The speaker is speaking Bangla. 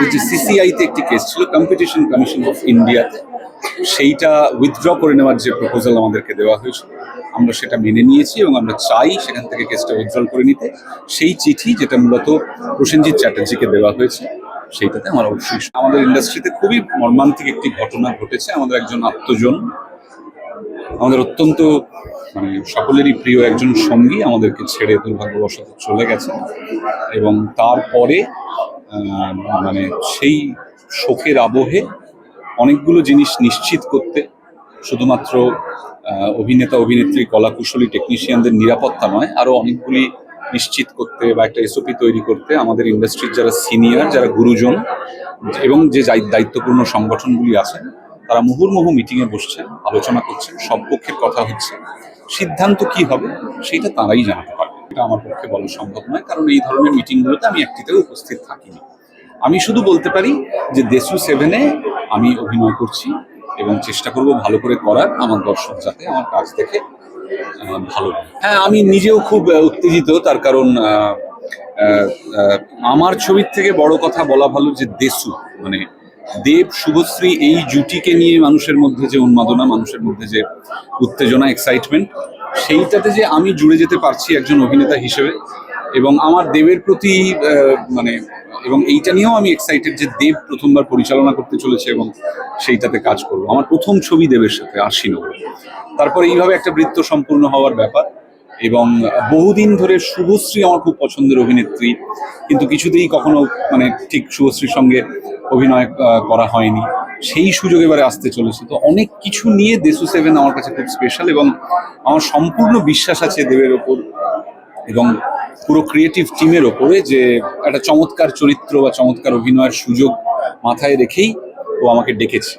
আমাদের যে সিসিআইতে একটি কেস ছিল, কম্পিটিশন কমিশন অফ ইন্ডিয়াতে, সেইটা উইথড্র করে নেওয়ার যে প্রপোজাল আমাদেরকে দেওয়া হয়েছিল, আমরা সেটা মেনে নিয়েছি এবং আমরা চাই সেখান থেকে কেসটা উইথড্র করে নিতে। সেই চিঠি যেটা মূলত প্রসেনজিৎ চ্যাটার্জিকে দেওয়া হয়েছে, সেইটাতে আমার অবশ্যই। আমাদের ইন্ডাস্ট্রিতে খুবই মর্মান্তিক একটি ঘটনা ঘটেছে। আমাদের একজন আত্মজন, আমাদের অত্যন্ত মানে সকলেরই প্রিয় একজন সঙ্গী আমাদেরকে ছেড়ে দুর্ভাগ্যবশত চলে গেছে, এবং তারপরে মানে সেই শোকের আবহে অনেকগুলো জিনিস নিশ্চিত করতে, শুধুমাত্র অভিনেতা অভিনেত্রী কলাকুশলী টেকনিশিয়ানদের নিরাপত্তা নয়, আরও অনেকগুলি নিশ্চিত করতে বা একটা এসওপি তৈরি করতে আমাদের ইন্ডাস্ট্রির যারা সিনিয়র, যারা গুরুজন এবং যে দায়িত্বপূর্ণ সংগঠনগুলি আছেন, তারা মুহুর্মুহু মিটিংয়ে বসছেন, আলোচনা করছেন, সব পক্ষের কথা হচ্ছে। সিদ্ধান্ত কি হবে সেটা তারাই জানাতে পারবে, এটা আমার পক্ষে বলা সম্ভব নয়, কারণ এই ধরনের মিটিংগুলোতে আমি একটিতেও উপস্থিত থাকিনি। আমি শুধু বলতে পারি যে দেশু 7-এ আমি অভিনয় করছি এবং চেষ্টা করব ভালো করে করার, আমার দর্শক যাতে আমার কাজ দেখে ভালো লাগে। হ্যাঁ, আমি নিজেও খুব উত্তেজিত, তার কারণ আমার ছবির থেকে বড় কথা বলা ভালো যে দেশু মানে দেব শুভশ্রী এই জুটিকে নিয়ে মানুষের মধ্যে যে উন্মাদনা, মানুষের মধ্যে যে উত্তেজনা, এক্সাইটমেন্ট, সেইটাতে যে আমি জুড়ে যেতে পারছি একজন অভিনেতা হিসেবে, এবং আমার দেবের প্রতি মানে এবং এইটা নিয়েও আমি এক্সাইটেড যে দেব প্রথমবার পরিচালনা করতে চলেছে এবং সেইটাতে কাজ করবো। আমার প্রথম ছবি দেবের সাথে, আশ্বিন। তারপরে এইভাবে একটা বৃত্ত সম্পূর্ণ হওয়ার ব্যাপার। এবং বহুদিন ধরে শুভশ্রী আমার খুব পছন্দের অভিনেত্রী, কিন্তু কিছুতেই কখনো মানে ঠিক শুভশ্রীর সঙ্গে অভিনয় করা হয়নি। সেই সুযোগ এবারে আসতে চলেছে। তো অনেক কিছু নিয়ে দেশু 7 আমার কাছে খুব স্পেশাল, এবং আমার সম্পূর্ণ বিশ্বাস আছে দেবের ওপর এবং পুরো ক্রিয়েটিভ টিমের ওপরে যে একটা চমৎকার চরিত্র বা চমৎকার অভিনয়ের সুযোগ মাথায় রেখেই ও আমাকে ডেকেছে।